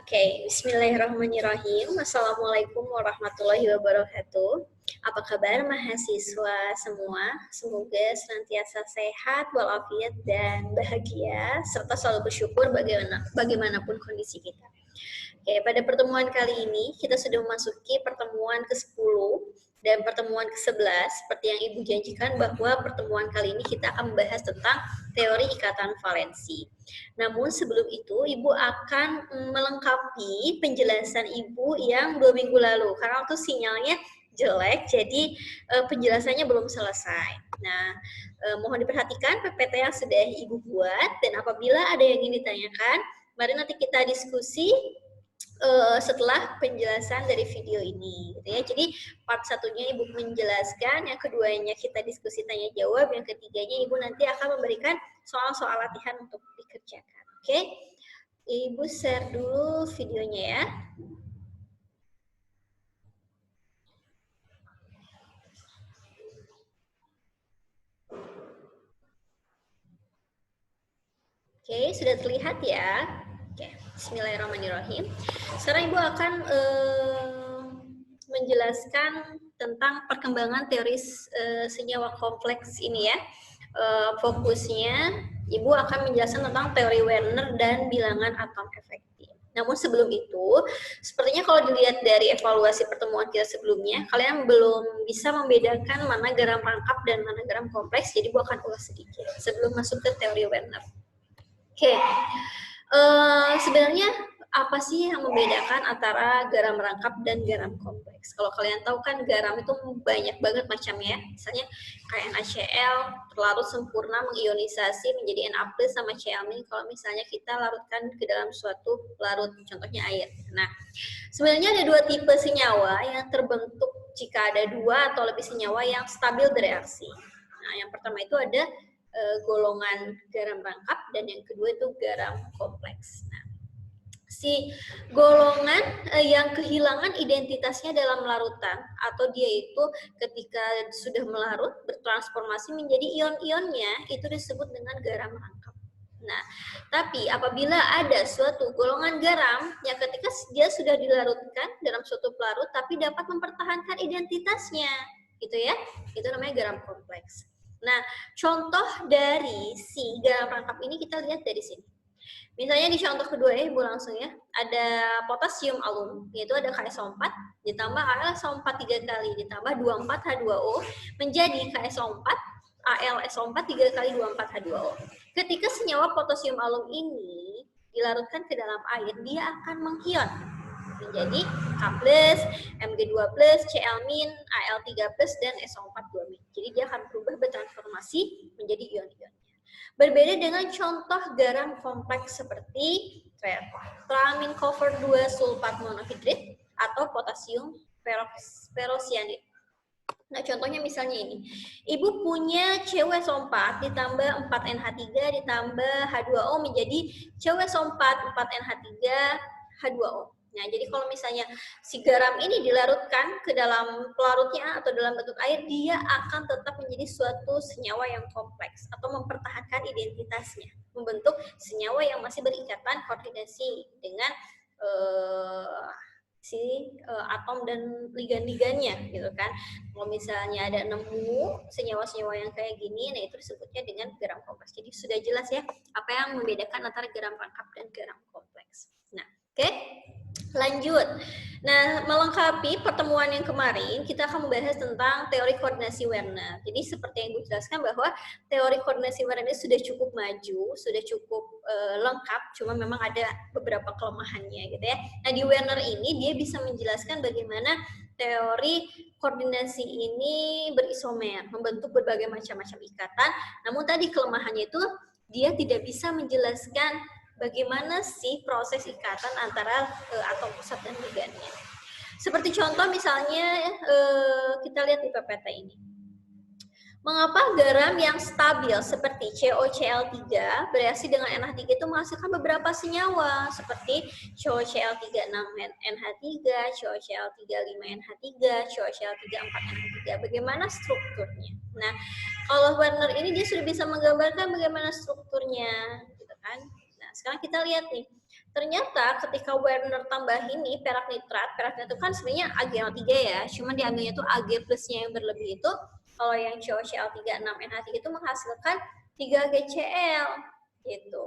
Oke, bismillahirrahmanirrahim. Assalamualaikum warahmatullahi wabarakatuh. Apa kabar mahasiswa semua? Semoga senantiasa sehat, walafiat, dan bahagia, serta selalu bersyukur bagaimanapun kondisi kita. Oke, pada pertemuan kali ini kita sudah memasuki pertemuan ke-10 dan pertemuan ke-11. Seperti yang Ibu janjikan bahwa pertemuan kali ini kita akan membahas tentang teori ikatan valensi. Namun sebelum itu Ibu akan melengkapi penjelasan Ibu yang 2 minggu lalu karena waktu sinyalnya jelek, jadi penjelasannya belum selesai. Nah, mohon diperhatikan PPT yang sudah Ibu buat, dan apabila ada yang ingin ditanyakan, mari nanti kita diskusi setelah penjelasan dari video ini, gitu ya. Jadi part satunya Ibu menjelaskan, yang keduanya kita diskusi tanya jawab, yang ketiganya Ibu nanti akan memberikan soal-soal latihan untuk dikerjakan. Oke, Ibu share dulu videonya ya. Oke, sudah terlihat ya. Oke, bismillahirrahmanirrahim. Sekarang Ibu akan menjelaskan tentang perkembangan teori senyawa kompleks ini ya. Fokusnya Ibu akan menjelaskan tentang teori Werner dan bilangan atom efektif. Namun sebelum itu, sepertinya kalau dilihat dari evaluasi pertemuan kita sebelumnya, kalian belum bisa membedakan mana garam rangkap dan mana garam kompleks, jadi Ibu akan ulas sedikit sebelum masuk ke teori Werner. Oke, sebenarnya apa sih yang membedakan antara garam rangkap dan garam kompleks? Kalau kalian tahu kan garam itu banyak banget macamnya, misalnya kayak NaCl terlarut sempurna mengionisasi menjadi Na+ sama Cl-. Kalau misalnya kita larutkan ke dalam suatu larut, contohnya air. Nah, sebenarnya ada dua tipe senyawa yang terbentuk jika ada dua atau lebih senyawa yang stabil bereaksi. Nah, yang pertama itu ada golongan garam rangkap dan yang kedua itu garam kompleks. Nah, si golongan yang kehilangan identitasnya dalam larutan atau dia itu ketika sudah melarut bertransformasi menjadi ion-ionnya itu disebut dengan garam rangkap. Nah, tapi apabila ada suatu golongan garam yang ketika dia sudah dilarutkan dalam suatu pelarut tapi dapat mempertahankan identitasnya, gitu ya, itu namanya garam kompleks. Nah, contoh dari si garam rangkap ini kita lihat dari sini. Misalnya di contoh kedua ya, Ibu langsung ya, ada potasium alum, yaitu ada KSO4 ditambah AlSO4 3 kali ditambah 24H2O menjadi KSO4 AlSO4 3 kali 24H2O. Ketika senyawa potasium alum ini dilarutkan ke dalam air, dia akan mengion menjadi K+, Mg2+, Cl-, Al3+, dan SO4 2-. Jadi dia akan berubah bertransformasi menjadi ion-ion. Berbeda dengan contoh garam kompleks seperti tetramin cover 2 sulfat monohidrit atau potasium ferrocyanide. Nah, contohnya misalnya ini. Ibu punya CuSO4 ditambah 4NH3 ditambah H2O menjadi CuSO4 4NH3 H2O. Nah, jadi kalau misalnya si garam ini dilarutkan ke dalam pelarutnya atau dalam bentuk air, dia akan tetap menjadi suatu senyawa yang kompleks atau mempertahankan identitasnya, membentuk senyawa yang masih berikatan koordinasi dengan atom dan ligan-ligannya gitu kan. Kalau misalnya ada nemu senyawa-senyawa yang kayak gini, nah itu disebutnya dengan garam kompleks. Jadi sudah jelas ya apa yang membedakan antara garam rangkap dan garam kompleks. Nah, oke. Lanjut. Nah, melengkapi pertemuan yang kemarin, kita akan membahas tentang teori koordinasi Werner. Jadi seperti yang Ibu jelaskan bahwa teori koordinasi Werner ini sudah cukup maju, sudah cukup lengkap, cuma memang ada beberapa kelemahannya gitu ya. Nah, di Werner ini dia bisa menjelaskan bagaimana teori koordinasi ini berisomer, membentuk berbagai macam-macam ikatan. Namun tadi kelemahannya itu dia tidak bisa menjelaskan bagaimana sih proses ikatan antara atom pusat dan ligannya. Seperti contoh misalnya kita lihat di PPT ini. Mengapa garam yang stabil seperti COCl3 bereaksi dengan NH3 itu menghasilkan beberapa senyawa seperti COCl3 6NH3, COCl3 5NH3, COCl3 4NH3. Bagaimana strukturnya? Nah, kalau Werner ini dia sudah bisa menggambarkan bagaimana strukturnya, gitu kan? Nah, sekarang kita lihat nih. Ternyata ketika Werner tambahin nih perak nitrat itu kan sebenarnya AgNO3 ya, cuman diambilnya tuh Ag plusnya yang berlebih itu, kalau yang COCl36NH3 itu menghasilkan 3 GCl gitu.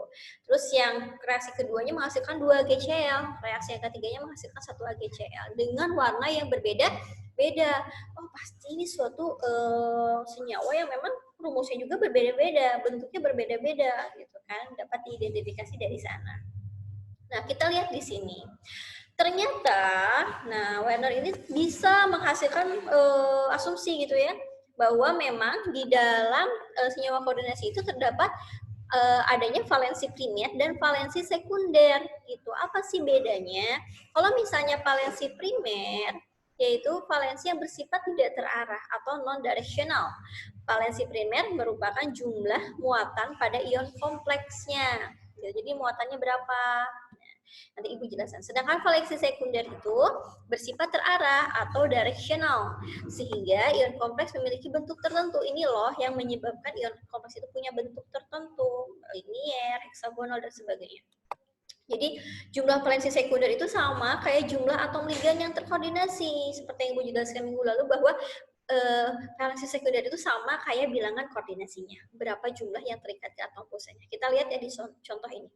Terus yang reaksi keduanya menghasilkan 2 GCl, reaksi yang ketiganya menghasilkan 1 AgCl dengan warna yang berbeda-beda. Oh, pasti ini suatu senyawa yang memang rumusnya juga berbeda-beda, bentuknya berbeda-beda gitu kan, dapat diidentifikasi dari sana. Nah, kita lihat di sini. Ternyata, nah Werner ini bisa menghasilkan asumsi gitu ya, bahwa memang di dalam senyawa koordinasi itu terdapat adanya valensi primer dan valensi sekunder. Gitu. Apa sih bedanya? Kalau misalnya valensi primer, yaitu valensi yang bersifat tidak terarah atau non-directional. Valensi primer merupakan jumlah muatan pada ion kompleksnya. Jadi muatannya berapa? Nanti Ibu jelaskan. Sedangkan valensi sekunder itu bersifat terarah atau directional, sehingga ion kompleks memiliki bentuk tertentu. Ini loh yang menyebabkan ion kompleks itu punya bentuk tertentu, linier, heksagonal, dan sebagainya. Jadi jumlah valensi sekunder itu sama kayak jumlah atom ligan yang terkoordinasi. Seperti yang Ibu jelaskan minggu lalu bahwa valensi sekunder itu sama kayak bilangan koordinasinya. Berapa jumlah yang terikat ke atom pusatnya. Kita lihat ya di contoh ini.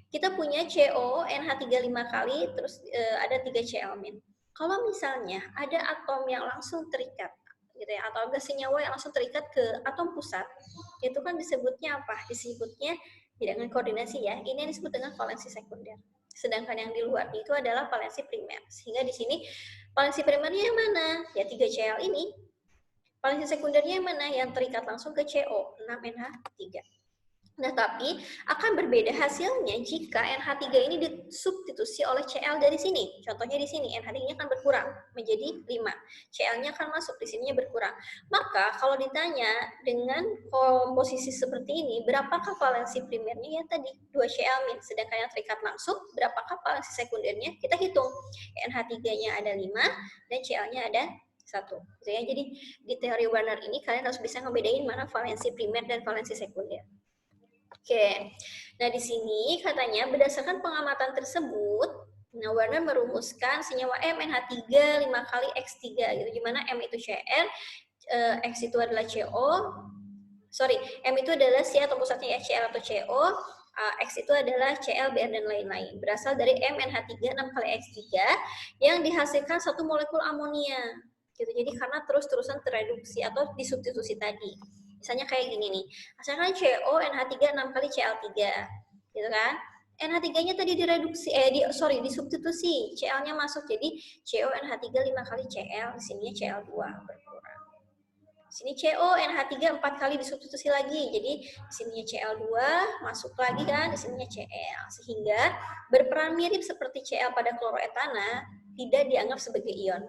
Kita punya CO NH3 5 kali, terus ada 3 Cl-. Kalau misalnya ada atom yang langsung terikat, gitu ya, atau ada senyawa yang langsung terikat ke atom pusat, itu kan disebutnya apa? Disebutnya bilangan koordinasi ya. Ini yang disebut dengan valensi sekunder. Sedangkan yang di luar itu adalah valensi primer. Sehingga di sini valensi primernya yang mana? Ya 3 Cl ini. Valensi sekundernya yang mana? Yang terikat langsung ke CO 6NH3. Nah, tapi akan berbeda hasilnya jika NH3 ini disubstitusi oleh Cl dari sini. Contohnya di sini, NH3-nya akan berkurang menjadi 5. Cl-nya akan masuk, di sininya berkurang. Maka, kalau ditanya dengan komposisi seperti ini, berapakah valensi primernya? Ya tadi, 2 Cl-. Sedangkan yang terikat langsung, berapakah valensi sekundernya? Kita hitung. NH3-nya ada 5, dan Cl-nya ada 1. Jadi, di teori Werner ini, kalian harus bisa ngebedain mana valensi primer dan valensi sekunder. Oke, nah di sini katanya berdasarkan pengamatan tersebut, nah Werner merumuskan senyawa M NH3 5 kali X3 gitu, dimana M itu Cr, X itu adalah CO, M itu adalah C atau pusatnya Cl atau CO, X itu adalah Cl, Br, dan lain-lain. Berasal dari M NH3 6 kali X3 yang dihasilkan satu molekul amonia. Gitu. Jadi karena terus-terusan tereduksi atau disubstitusi tadi. Misalnya kayak gini nih, asalkan CO NH3 6 kali Cl3, gitu kan? NH3-nya tadi disubstitusi, Cl-nya masuk, jadi CO NH3 5 kali Cl, di sini Cl2 berkurang. Di sini CO NH3 4 kali disubstitusi lagi, jadi di sininya Cl2 masuk lagi kan, di sininya Cl, sehingga berperan mirip seperti Cl pada kloroetana, tidak dianggap sebagai ion.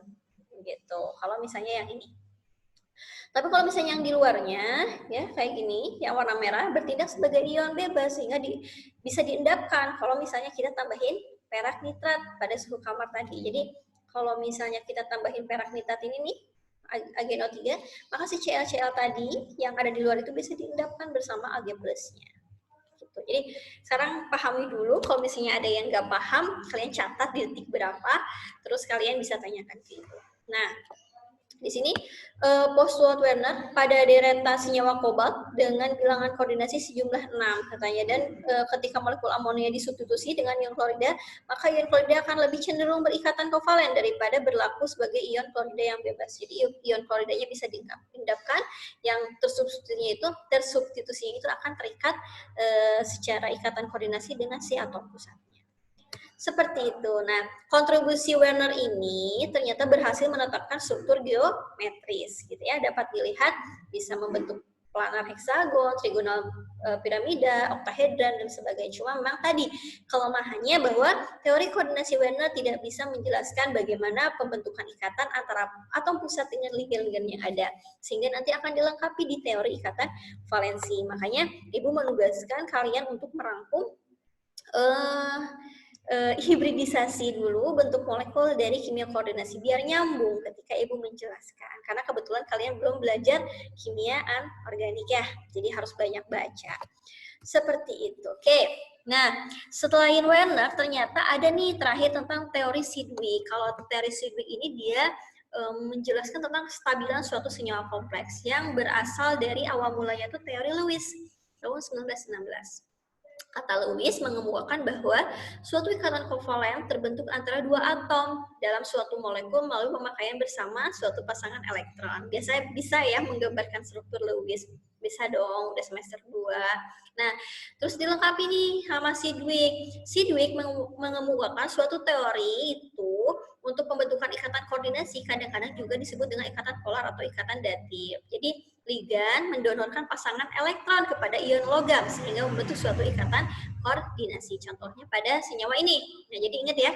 Gitu. Kalau misalnya yang ini. Tapi kalau misalnya yang di luarnya, ya kayak gini, yang warna merah bertindak sebagai ion bebas sehingga bisa diendapkan. Kalau misalnya kita tambahin perak nitrat pada suhu kamar tadi. Jadi kalau misalnya kita tambahin perak nitrat ini nih, AgNO3, maka si Cl-Cl tadi yang ada di luar itu bisa diendapkan bersama Ag plusnya. Gitu. Jadi sekarang pahami dulu, kalau misalnya ada yang nggak paham, kalian catat di detik berapa, terus kalian bisa tanyakan ke Ibu. Nah, di sini postulat Werner pada deretan senyawa kobalt dengan bilangan koordinasi sejumlah 6 katanya, dan ketika molekul amonia disubstitusi dengan ion klorida, maka ion klorida akan lebih cenderung berikatan kovalen daripada berlaku sebagai ion klorida yang bebas. Jadi ion kloridanya bisa diendapkan, yang tersubstitusinya itu akan terikat secara ikatan koordinasi dengan si atom pusatnya. Seperti itu. Nah, kontribusi Werner ini ternyata berhasil menetapkan struktur geometris, gitu ya. Dapat dilihat bisa membentuk planar heksagon, trigonal piramida, oktahedron, dan sebagainya. Cuma memang tadi kelemahannya bahwa teori koordinasi Werner tidak bisa menjelaskan bagaimana pembentukan ikatan antara atom pusat dengan ligan-ligan yang ada. Sehingga nanti akan dilengkapi di teori ikatan valensi. Makanya Ibu menugaskan kalian untuk merangkum hibridisasi dulu bentuk molekul dari kimia koordinasi biar nyambung ketika Ibu menjelaskan, karena kebetulan kalian belum belajar kimia anorganik ya, jadi harus banyak baca seperti itu. Oke, Nah, setelah Werner ternyata ada nih terakhir tentang teori Sidgwick. Kalau teori Sidgwick ini dia menjelaskan tentang kestabilan suatu senyawa kompleks yang berasal dari awal mulanya itu teori Lewis tahun 1916. Kata Lewis mengemukakan bahwa suatu ikatan kovalen terbentuk antara dua atom dalam suatu molekul melalui pemakaian bersama suatu pasangan elektron. Biasanya bisa ya menggambarkan struktur Lewis. Bisa dong, udah semester 2. Nah, terus dilengkapi nih sama Sidgwick. Sidgwick mengemukakan suatu teori itu untuk pembentukan ikatan koordinasi kadang-kadang juga disebut dengan ikatan polar atau ikatan datif. Jadi ligan mendonorkan pasangan elektron kepada ion logam sehingga membentuk suatu ikatan koordinasi. Contohnya pada senyawa ini. Nah, jadi ingat ya,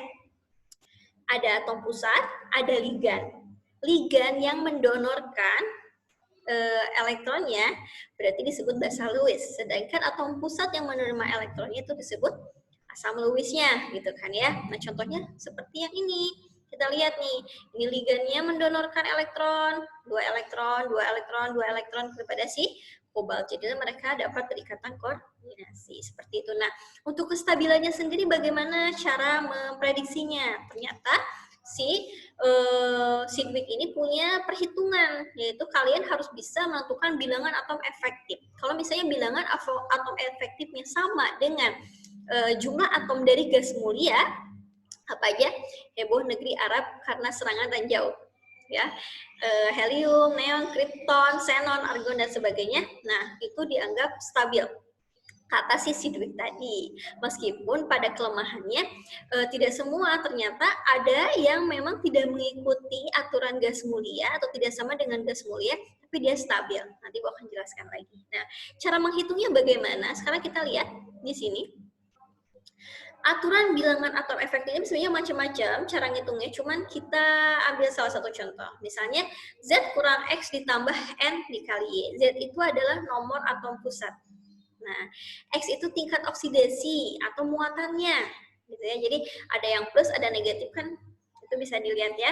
ada atom pusat, ada ligan. Ligan yang mendonorkan elektronnya berarti disebut basa Lewis. Sedangkan atom pusat yang menerima elektronnya itu disebut asam Lewisnya, gitu kan ya. Nah, contohnya seperti yang ini. Kita lihat nih, ini ligannya mendonorkan elektron, dua elektron kepada si kobalt. Jadi mereka dapat berikatan koordinasi seperti itu. Nah, untuk kestabilannya sendiri bagaimana cara memprediksinya? Ternyata si Sidgwick ini punya perhitungan, yaitu kalian harus bisa menentukan bilangan atom efektif. Kalau misalnya bilangan atom efektifnya sama dengan jumlah atom dari gas mulia, apa aja? Heboh negeri Arab karena serangan ranjau, ya, helium, neon, krypton, xenon, argon dan sebagainya. Nah, itu dianggap stabil, kata si Sidgwick tadi. Meskipun pada kelemahannya tidak semua, ternyata ada yang memang tidak mengikuti aturan gas mulia atau tidak sama dengan gas mulia, tapi dia stabil. Nanti aku akan jelaskan lagi. Nah, cara menghitungnya bagaimana? Sekarang kita lihat di sini. Aturan bilangan atom efektif ini sebenarnya macam-macam cara ngitungnya, cuman kita ambil salah satu contoh. Misalnya Z kurang X ditambah N dikali Y. Z itu adalah nomor atom pusat. Nah, X itu tingkat oksidasi atau muatannya, gitu ya. Jadi ada yang plus, ada negatif kan, itu bisa dilihat ya.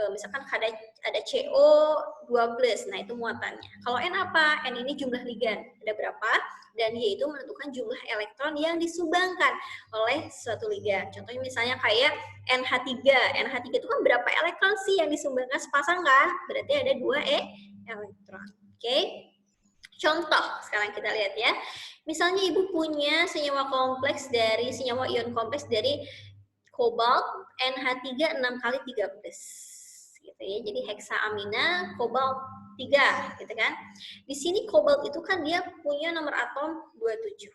Misalkan ada CO2+, nah itu muatannya. Kalau N apa? N ini jumlah ligan, ada berapa? Dan Y itu menentukan jumlah elektron yang disumbangkan oleh suatu ligan. Contohnya misalnya kayak NH3. NH3 itu kan berapa elektron sih yang disumbangkan sepasang kan? Berarti ada 2 elektron. Oke? Contoh, sekarang kita lihat ya. Misalnya ibu punya senyawa kompleks dari senyawa ion kompleks dari kobalt NH3 6 kali 13. Gitu ya. Jadi heksaamina kobalt 3 gitu kan. Di sini kobalt itu kan dia punya nomor atom 27.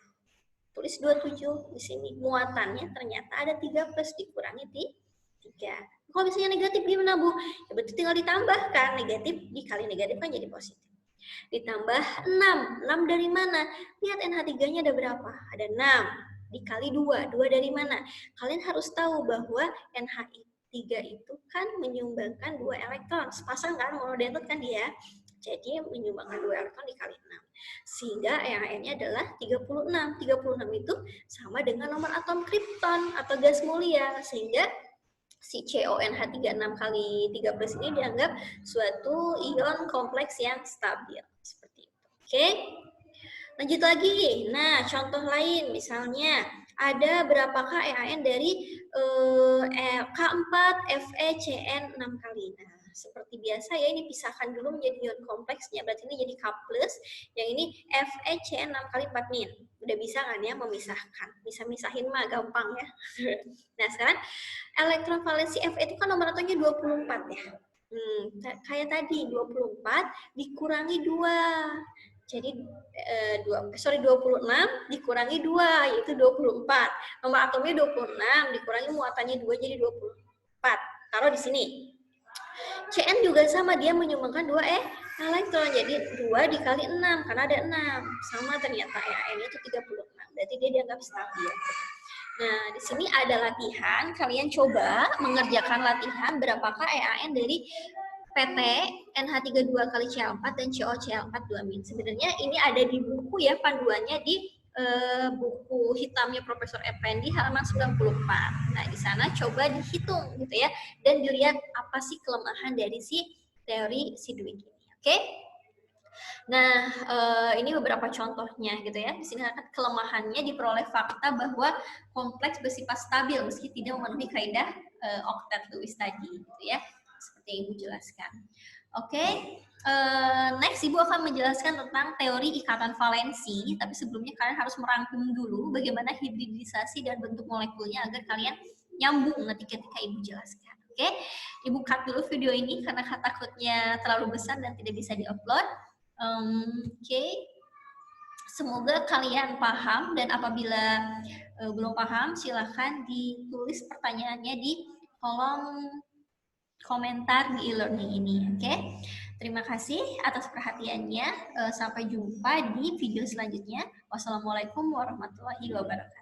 Tulis 27 di sini. Muatannya ternyata ada 3 plus dikurangi 3. Kalau misalnya negatif gimana, Bu? Ya berarti tinggal ditambahkan, negatif dikali negatif kan jadi positif. Ditambah 6. 6 dari mana? Lihat NH3-nya ada berapa? Ada 6. Dikali 2. 2 dari mana? Kalian harus tahu bahwa NH3 itu kan menyumbangkan 2 elektron. Sepasang kan, monodentat kan dia. Jadi menyumbangkan 2 elektron dikali 6. Sehingga EAN-nya adalah 36. 36 itu sama dengan nomor atom krypton atau gas mulia. Sehingga si CONH36 kali 13 ini dianggap suatu ion kompleks yang stabil. Seperti itu. Oke? Lanjut lagi. Nah, contoh lain misalnya ada berapakah EAN dari K4 FeCN 6 kali. Nah, seperti biasa ya, ini pisahkan dulu menjadi ion kompleksnya, berarti ini jadi K+, yang ini FeCN 6 kali 4 min. Udah bisa kan ya memisahkan? Bisa misahin mah gampang ya. Nah, sekarang elektron valensi Fe itu kan nomor atomnya 24 ya. Kayak tadi 24 dikurangi 2. Jadi 26 dikurangi 2 yaitu 24. Nomor atomnya 26 dikurangi muatannya 2 jadi 24. Taruh di sini. Cn juga sama, dia menyumbangkan 2 elektron. Jadi 2 dikali 6 karena ada 6. Sama ternyata ya, N itu 36. Berarti dia dianggap stabil. Nah, di sini ada latihan. Kalian coba mengerjakan latihan berapakah EAN dari PT NH32 kali CH4 dan COCH4 2 min. Sebenarnya ini ada di buku ya, panduannya di buku hitamnya Profesor Effendi halaman 94. Nah, di sana coba dihitung gitu ya, dan dilihat apa sih kelemahan dari si teori Sidgwick ini. Oke? Nah, ini beberapa contohnya gitu ya. Di sini akan kelemahannya diperoleh fakta bahwa kompleks bersifat stabil meski tidak memenuhi kaidah Octet-Lewis tadi, gitu ya. Seperti yang Ibu jelaskan. Oke, next Ibu akan menjelaskan tentang teori ikatan valensi, tapi sebelumnya kalian harus merangkum dulu bagaimana hibridisasi dan bentuk molekulnya agar kalian nyambung nanti ketika Ibu jelaskan. Oke, Ibu cut dulu video ini karena takutnya terlalu besar dan tidak bisa diupload. Oke, semoga kalian paham dan apabila belum paham silahkan ditulis pertanyaannya di kolom komentar di e-learning ini. Oke, terima kasih atas perhatiannya. Sampai jumpa di video selanjutnya. Wassalamualaikum warahmatullahi wabarakatuh.